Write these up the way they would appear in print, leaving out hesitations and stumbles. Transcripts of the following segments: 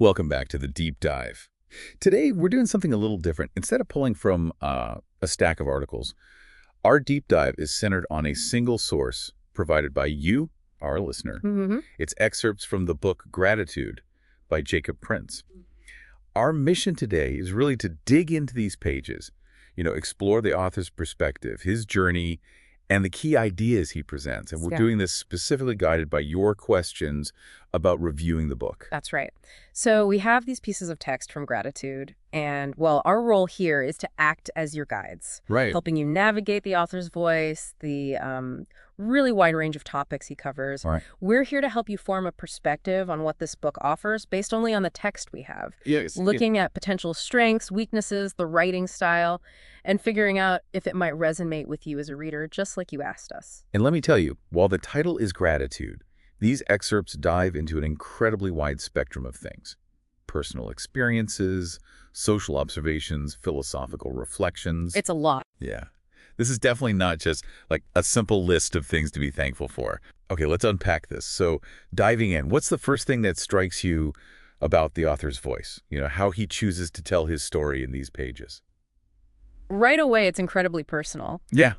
Welcome back to the Deep Dive. Today, we're doing something a little different. Instead of pulling from a stack of articles, our deep dive is centered on a single source provided by you, our listener. It's excerpts from the book Gratitude by Jacob Prince. Our mission today is really to dig into these pages, explore the author's perspective, his journey, and the key ideas he presents. And we're doing this specifically guided by your questions about reviewing the book. That's right. So we have these pieces of text from Gratitude, and, well, our role here is to act as your guides. Right. Helping you navigate the author's voice, the really wide range of topics he covers. Right. We're here to help you form a perspective on what this book offers based only on the text we have. Yes. Looking at potential strengths, weaknesses, the writing style, and figuring out if it might resonate with you as a reader, just like you asked us. And let me tell you, while the title is Gratitude, these excerpts dive into an incredibly wide spectrum of things. Personal experiences, social observations, philosophical reflections. It's a lot. Yeah. This is definitely not just like a simple list of things to be thankful for. Okay, let's unpack this. So diving in, what's the first thing that strikes you about the author's voice? How he chooses to tell his story in these pages. Right away, it's incredibly personal. Yeah.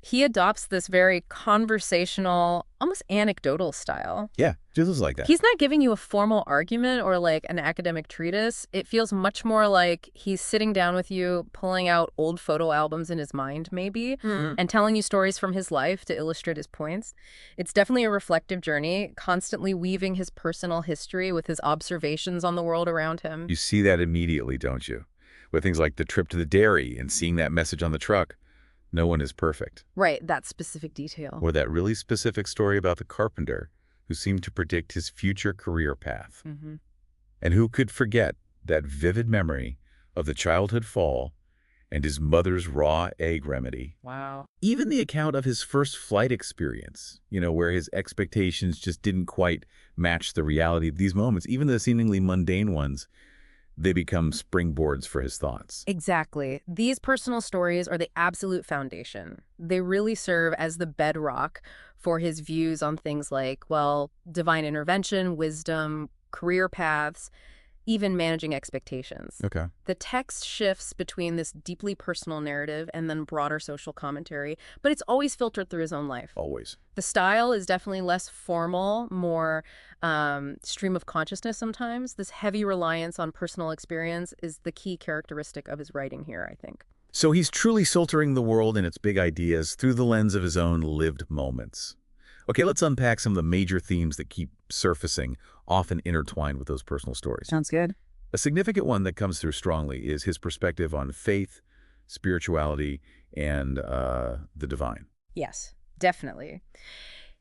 He adopts this very conversational, almost anecdotal style. Yeah, just like that. He's not giving you a formal argument or like an academic treatise. It feels much more like he's sitting down with you, pulling out old photo albums in his mind, maybe, and telling you stories from his life to illustrate his points. It's definitely a reflective journey, constantly weaving his personal history with his observations on the world around him. You see that immediately, don't you? With things like the trip to the dairy and seeing that message on the truck. No one is perfect. Right, that specific detail. Or that really specific story about the carpenter who seemed to predict his future career path. And who could forget that vivid memory of the childhood fall and his mother's raw egg remedy. Wow. Even the account of his first flight experience, where his expectations just didn't quite match the reality of these moments, even the seemingly mundane ones, they become springboards for his thoughts. Exactly. These personal stories are the absolute foundation. They really serve as the bedrock for his views on things like, well, divine intervention, wisdom, career paths, even managing expectations. Okay. The text shifts between this deeply personal narrative and then broader social commentary, but it's always filtered through his own life. Always. The style is definitely less formal, more stream of consciousness sometimes. This heavy reliance on personal experience is the key characteristic of his writing here, I think. So he's truly filtering the world and its big ideas through the lens of his own lived moments. Okay, let's unpack some of the major themes that keep surfacing, often intertwined with those personal stories. Sounds good. A significant one that comes through strongly is his perspective on faith, spirituality, and the divine. Yes, definitely.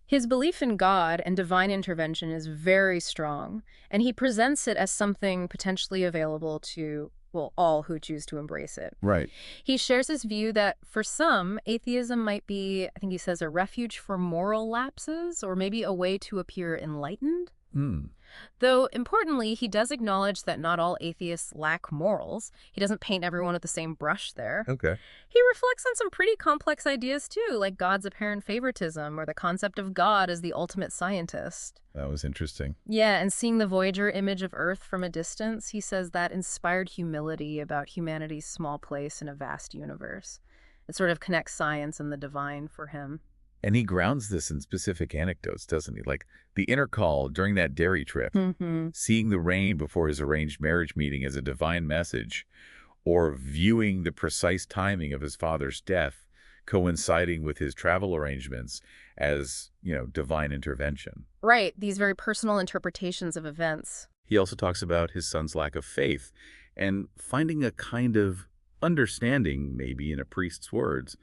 His belief in God and divine intervention is very strong, and he presents it as something potentially available to, well, all who choose to embrace it. Right. He shares his view that for some, atheism might be, I think he says, a refuge for moral lapses, or maybe a way to appear enlightened. Though, importantly, he does acknowledge that not all atheists lack morals. He doesn't paint everyone with the same brush there. Okay. He reflects on some pretty complex ideas, too, like God's apparent favoritism or the concept of God as the ultimate scientist. That was interesting. Yeah, and seeing the Voyager image of Earth from a distance, he says that inspired humility about humanity's small place in a vast universe. It sort of connects science and the divine for him. And he grounds this in specific anecdotes, doesn't he? Like the intercall during that dairy trip, seeing the rain before his arranged marriage meeting as a divine message, or viewing the precise timing of his father's death coinciding with his travel arrangements as, divine intervention. Right, these very personal interpretations of events. He also talks about his son's lack of faith and finding a kind of understanding, maybe in a priest's words,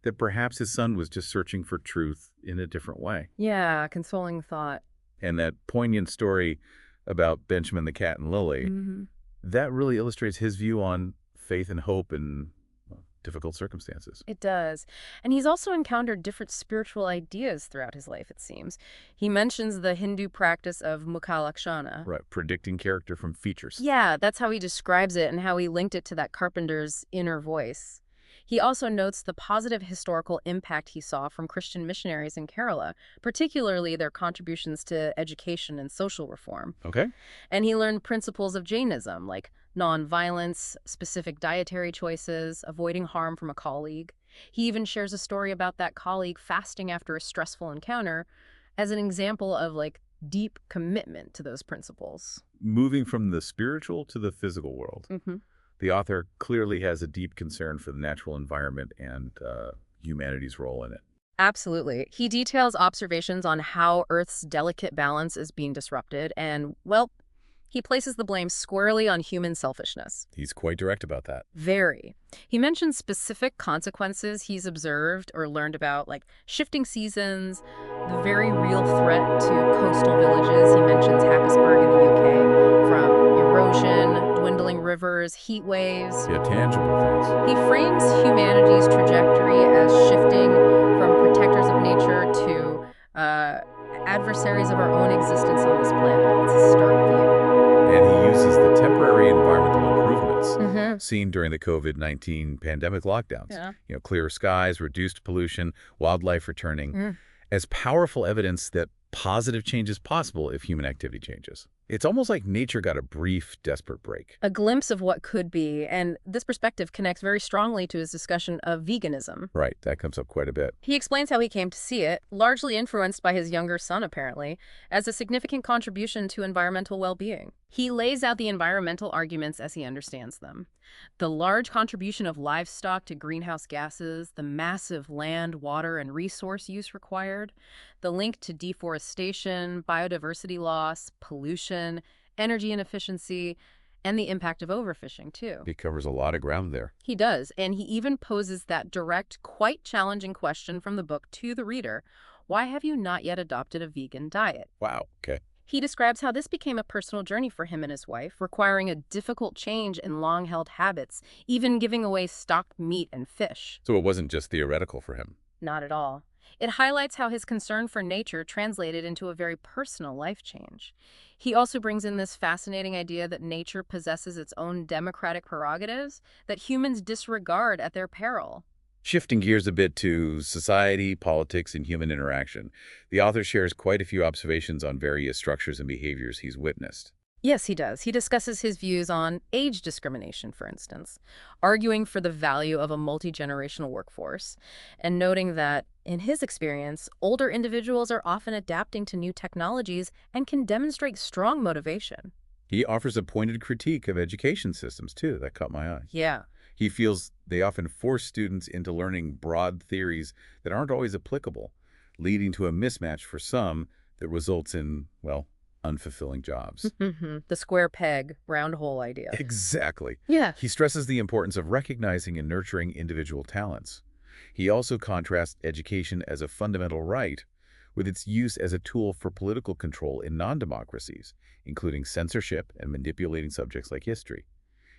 that perhaps his son was just searching for truth in a different way. Yeah, consoling thought. And that poignant story about Benjamin the Cat and Lily, that really illustrates his view on faith and hope in difficult circumstances. It does. And he's also encountered different spiritual ideas throughout his life, it seems. He mentions the Hindu practice of Mukhalakshana. Right, predicting character from features. Yeah, that's how he describes it and how he linked it to that carpenter's inner voice. He also notes the positive historical impact he saw from Christian missionaries in Kerala, particularly their contributions to education and social reform. Okay. And he learned principles of Jainism, like nonviolence, specific dietary choices, avoiding harm from a colleague. He even shares a story about that colleague fasting after a stressful encounter as an example of deep commitment to those principles. Moving from the spiritual to the physical world. Mm-hmm. The author clearly has a deep concern for the natural environment and humanity's role in it. Absolutely. He details observations on how Earth's delicate balance is being disrupted, and, well, he places the blame squarely on human selfishness. He's quite direct about that. Very. He mentions specific consequences he's observed or learned about, like shifting seasons, the very real threat to coastal villages. He mentions Happisburg in the UK, from erosion, dwindling rivers, heat waves. Yeah, tangible things. He frames humanity's trajectory as shifting from protectors of nature to adversaries of our own existence on this planet. It's a stark view. And he uses the temporary environmental improvements seen during the COVID-19 pandemic lockdowns. Yeah. Clearer skies, reduced pollution, wildlife returning, as powerful evidence that positive change is possible if human activity changes. It's almost like nature got a brief, desperate break. A glimpse of what could be, and this perspective connects very strongly to his discussion of veganism. Right, that comes up quite a bit. He explains how he came to see it, largely influenced by his younger son apparently, as a significant contribution to environmental well-being. He lays out the environmental arguments as he understands them. The large contribution of livestock to greenhouse gases, the massive land, water, and resource use required, the link to deforestation, biodiversity loss, pollution, energy inefficiency, and the impact of overfishing, too. He covers a lot of ground there. He does, and he even poses that direct, quite challenging question from the book to the reader: why have you not yet adopted a vegan diet? Wow, okay. He describes how this became a personal journey for him and his wife, requiring a difficult change in long-held habits, even giving away stocked meat and fish. So it wasn't just theoretical for him. Not at all. It highlights how his concern for nature translated into a very personal life change. He also brings in this fascinating idea that nature possesses its own democratic prerogatives that humans disregard at their peril. Shifting gears a bit to society, politics, and human interaction, the author shares quite a few observations on various structures and behaviors he's witnessed. Yes, he does. He discusses his views on age discrimination, for instance, arguing for the value of a multi-generational workforce, and noting that, in his experience, older individuals are often adapting to new technologies and can demonstrate strong motivation. He offers a pointed critique of education systems, too. That caught my eye. Yeah. He feels they often force students into learning broad theories that aren't always applicable, leading to a mismatch for some that results in, well, unfulfilling jobs. The square peg, round hole idea. Exactly. Yeah. He stresses the importance of recognizing and nurturing individual talents. He also contrasts education as a fundamental right with its use as a tool for political control in non-democracies, including censorship and manipulating subjects like history.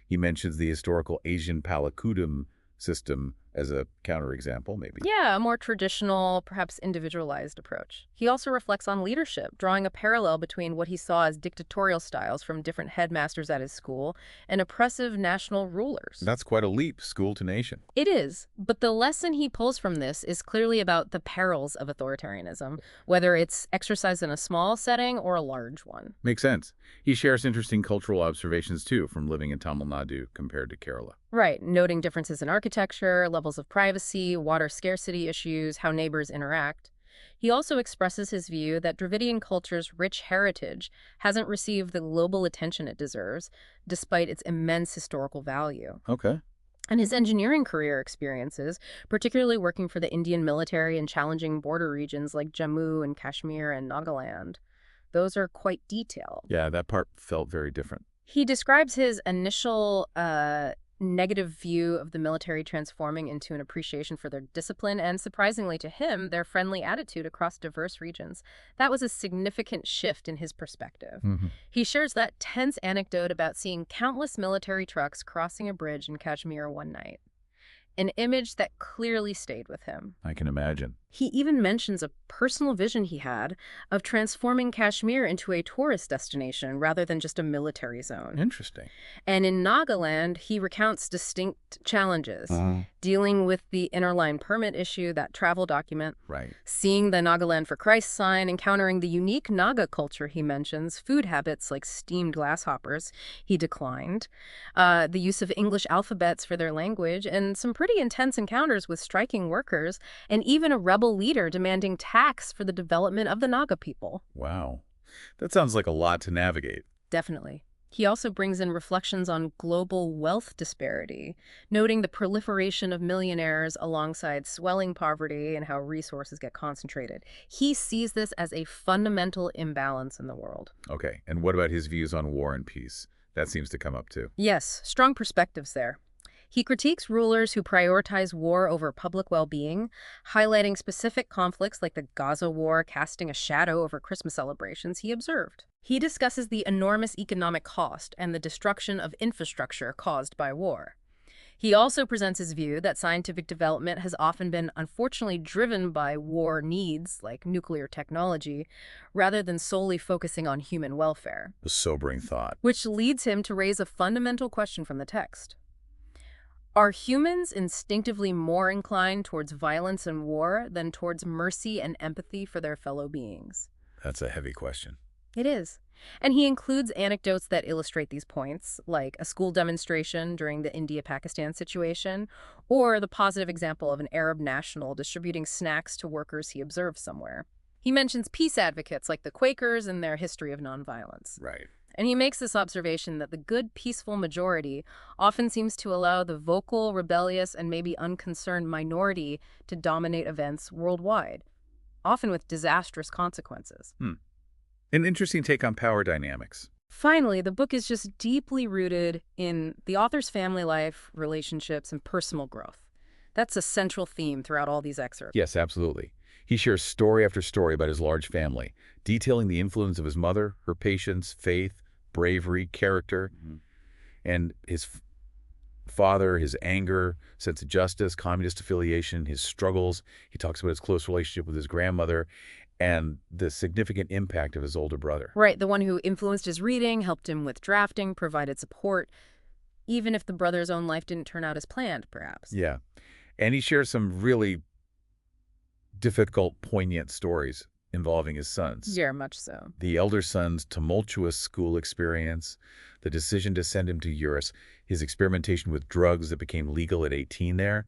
He mentions the historical Asian Palakudam system as a counterexample, maybe. Yeah, a more traditional, perhaps individualized approach. He also reflects on leadership, drawing a parallel between what he saw as dictatorial styles from different headmasters at his school and oppressive national rulers. That's quite a leap, school to nation. It is, but the lesson he pulls from this is clearly about the perils of authoritarianism, whether it's exercised in a small setting or a large one. Makes sense. He shares interesting cultural observations, too, from living in Tamil Nadu compared to Kerala. Right, noting differences in architecture, levels of privacy, water scarcity issues, how neighbors interact. He also expresses his view that Dravidian culture's rich heritage hasn't received the global attention it deserves, despite its immense historical value. Okay. And his engineering career experiences, particularly working for the Indian military in challenging border regions like Jammu and Kashmir and Nagaland, those are quite detailed. Yeah, that part felt very different. He describes his initial negative view of the military transforming into an appreciation for their discipline and, surprisingly to him, their friendly attitude across diverse regions. That was a significant shift in his perspective. He shares that tense anecdote about seeing countless military trucks crossing a bridge in Kashmir one night, an image that clearly stayed with him. I can imagine. He even mentions a personal vision he had of transforming Kashmir into a tourist destination rather than just a military zone. Interesting. And in Nagaland, he recounts distinct challenges, dealing with the inner line permit issue, that travel document, Right. seeing the Nagaland for Christ sign, encountering the unique Naga culture he mentions, food habits like steamed grasshoppers he declined, the use of English alphabets for their language, and some pretty intense encounters with striking workers, and even a rebel leader demanding tax for the development of the Naga people. Wow. That sounds like a lot to navigate. Definitely. He also brings in reflections on global wealth disparity, noting the proliferation of millionaires alongside swelling poverty and how resources get concentrated. He sees this as a fundamental imbalance in the world. Okay, and what about his views on war and peace? That seems to come up too. Yes, strong perspectives there. He critiques rulers who prioritize war over public well-being, highlighting specific conflicts like the Gaza war casting a shadow over Christmas celebrations he observed. He discusses the enormous economic cost and the destruction of infrastructure caused by war. He also presents his view that scientific development has often been unfortunately driven by war needs, like nuclear technology, rather than solely focusing on human welfare. A sobering thought. Which leads him to raise a fundamental question from the text. Are humans instinctively more inclined towards violence and war than towards mercy and empathy for their fellow beings? That's a heavy question. It is. And he includes anecdotes that illustrate these points, like a school demonstration during the India-Pakistan situation, or the positive example of an Arab national distributing snacks to workers he observed somewhere. He mentions peace advocates like the Quakers and their history of nonviolence. Right. And he makes this observation that the good, peaceful majority often seems to allow the vocal, rebellious, and maybe unconcerned minority to dominate events worldwide, often with disastrous consequences. An interesting take on power dynamics. Finally, the book is just deeply rooted in the author's family life, relationships, and personal growth. That's a central theme throughout all these excerpts. Yes, absolutely. He shares story after story about his large family, detailing the influence of his mother, her patience, faith, bravery, character, and his father, his anger, sense of justice, communist affiliation, his struggles. He talks about his close relationship with his grandmother and the significant impact of his older brother. Right, the one who influenced his reading, helped him with drafting, provided support, even if the brother's own life didn't turn out as planned, perhaps. Yeah. And he shares some really difficult, poignant stories involving his sons. Yeah, much so. The elder son's tumultuous school experience, the decision to send him to Eurus, his experimentation with drugs that became legal at 18 there,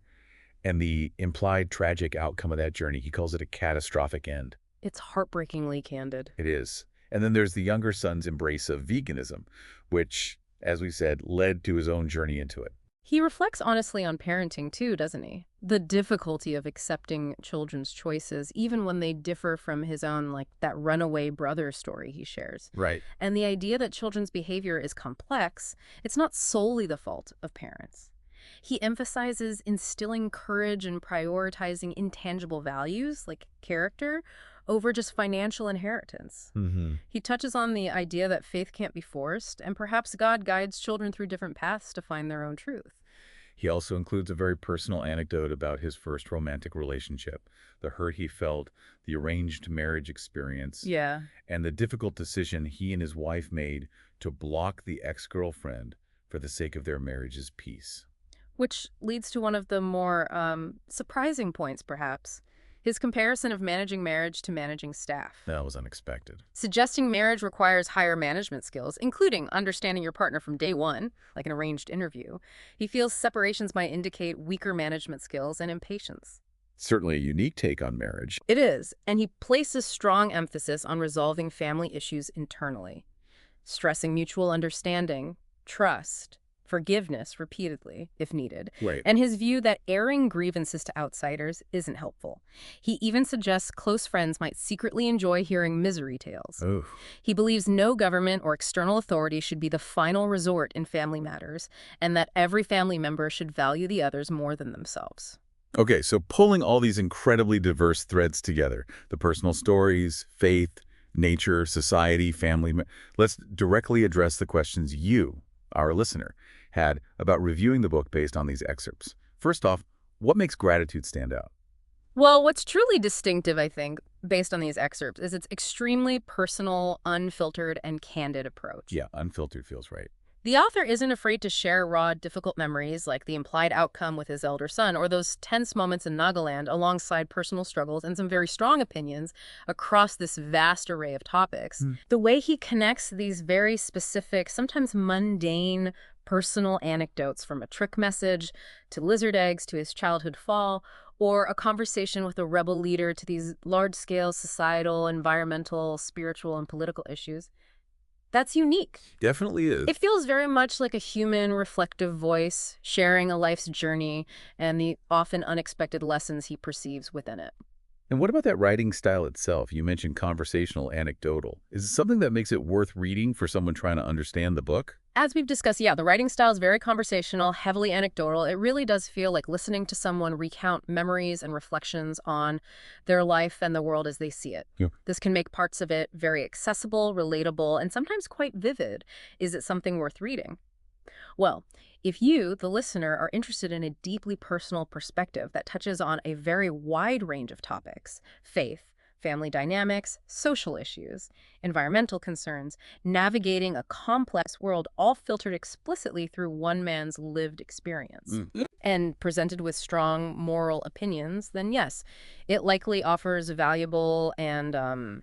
and the implied tragic outcome of that journey. He calls it a catastrophic end. It's heartbreakingly candid. It is. And then there's the younger son's embrace of veganism, which, as we said, led to his own journey into it. He reflects honestly on parenting too, doesn't he? The difficulty of accepting children's choices, even when they differ from his own, like that runaway brother story he shares. Right. And the idea that children's behavior is complex, it's not solely the fault of parents. He emphasizes instilling courage and prioritizing intangible values, like character, over just financial inheritance. He touches on the idea that faith can't be forced, and perhaps God guides children through different paths to find their own truth. He also includes a very personal anecdote about his first romantic relationship, the hurt he felt, the arranged marriage experience, Yeah. and the difficult decision he and his wife made to block the ex-girlfriend for the sake of their marriage's peace. Which leads to one of the more surprising points, perhaps. His comparison of managing marriage to managing staff. That was unexpected. Suggesting marriage requires higher management skills, including understanding your partner from day one, like an arranged interview. He feels separations might indicate weaker management skills and impatience. Certainly a unique take on marriage. It is, and he places strong emphasis on resolving family issues internally, stressing mutual understanding, trust, forgiveness repeatedly, if needed, Right. and his view that airing grievances to outsiders isn't helpful. He even suggests close friends might secretly enjoy hearing misery tales. Oh. He believes no government or external authority should be the final resort in family matters, and that every family member should value the others more than themselves. Okay, so pulling all these incredibly diverse threads together, the personal stories, faith, nature, society, family, let's directly address the questions you, our listener, had about reviewing the book based on these excerpts. First off, what makes gratitude stand out? Well, what's truly distinctive, I think, based on these excerpts, is its extremely personal, unfiltered, and candid approach. Yeah, unfiltered feels right. The author isn't afraid to share raw, difficult memories like the implied outcome with his elder son or those tense moments in Nagaland alongside personal struggles and some very strong opinions across this vast array of topics. Hmm. The way he connects these very specific, sometimes mundane, personal anecdotes from a trick message to lizard eggs to his childhood fall or a conversation with a rebel leader to these large-scale societal, environmental, spiritual, and political issues, that's unique. Definitely is. It feels very much like a human, reflective voice sharing a life's journey and the often unexpected lessons he perceives within it. And what about that writing style itself? You mentioned conversational, anecdotal. Is it something that makes it worth reading for someone trying to understand the book? As we've discussed, yeah, the writing style is very conversational, heavily anecdotal. It really does feel like listening to someone recount memories and reflections on their life and the world as they see it. Yeah. This can make parts of it very accessible, relatable, and sometimes quite vivid. Is it something worth reading? Well, if you, the listener, are interested in a deeply personal perspective that touches on a very wide range of topics, faith, family dynamics, social issues, environmental concerns, navigating a complex world, all filtered explicitly through one man's lived experience, and presented with strong moral opinions, then yes, it likely offers valuable and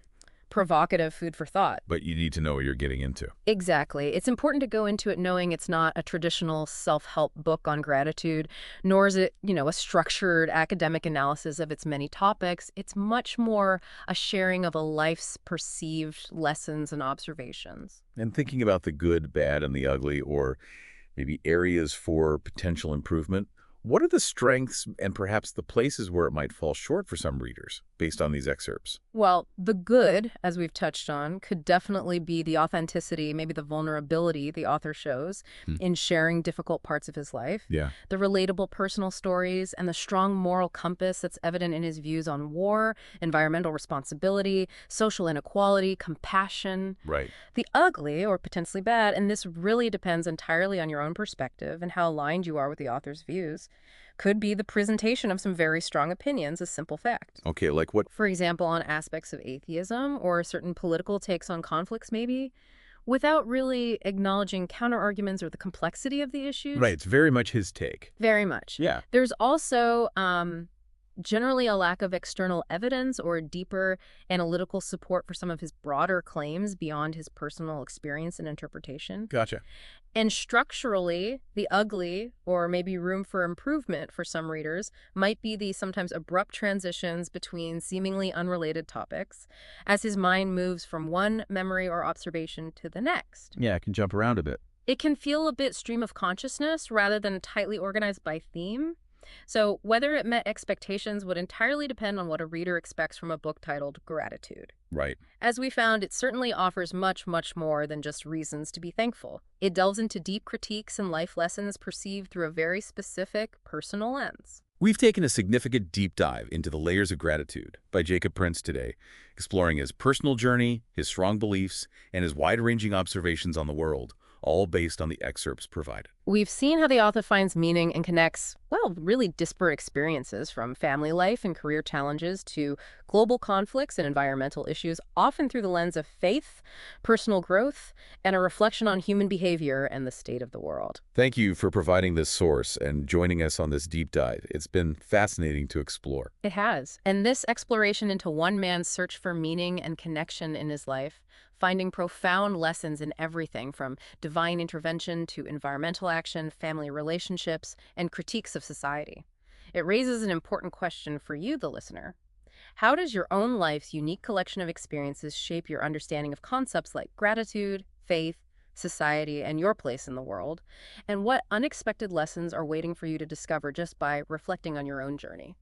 provocative food for thought. But you need to know what you're getting into. Exactly. It's important to go into it knowing it's not a traditional self-help book on gratitude, nor is it, a structured academic analysis of its many topics. It's much more a sharing of a life's perceived lessons and observations. And thinking about the good, bad, and the ugly, or maybe areas for potential improvement, what are the strengths and perhaps the places where it might fall short for some readers based on these excerpts? Well, the good, as we've touched on, could definitely be the authenticity, maybe the vulnerability the author shows in sharing difficult parts of his life. Yeah. The relatable personal stories and the strong moral compass that's evident in his views on war, environmental responsibility, social inequality, compassion. Right. The ugly, or potentially bad, and this really depends entirely on your own perspective and how aligned you are with the author's views, could be the presentation of some very strong opinions, a simple fact. Okay, like what? For example, on aspects of atheism or certain political takes on conflicts, maybe, without really acknowledging counterarguments or the complexity of the issues. Right, it's very much his take. Very much. Yeah. There's also generally a lack of external evidence or deeper analytical support for some of his broader claims beyond his personal experience and interpretation. Gotcha. And structurally, the ugly, or maybe room for improvement for some readers, might be the sometimes abrupt transitions between seemingly unrelated topics as his mind moves from one memory or observation to the next. Yeah, it can jump around a bit. It can feel a bit stream of consciousness rather than tightly organized by theme. So whether it met expectations would entirely depend on what a reader expects from a book titled Gratitude. Right. As we found, it certainly offers much, much more than just reasons to be thankful. It delves into deep critiques and life lessons perceived through a very specific, personal lens. We've taken a significant deep dive into The Layers of Gratitude by Jacob Prince today, exploring his personal journey, his strong beliefs, and his wide-ranging observations on the world, all based on the excerpts provided. We've seen how the author finds meaning and connects, really disparate experiences from family life and career challenges to global conflicts and environmental issues, often through the lens of faith, personal growth, and a reflection on human behavior and the state of the world. Thank you for providing this source and joining us on this deep dive. It's been fascinating to explore. It has. And this exploration into one man's search for meaning and connection in his life, finding profound lessons in everything from divine intervention to environmental action, family relationships, and critiques of society. It raises an important question for you, the listener. How does your own life's unique collection of experiences shape your understanding of concepts like gratitude, faith, society, and your place in the world? And what unexpected lessons are waiting for you to discover just by reflecting on your own journey?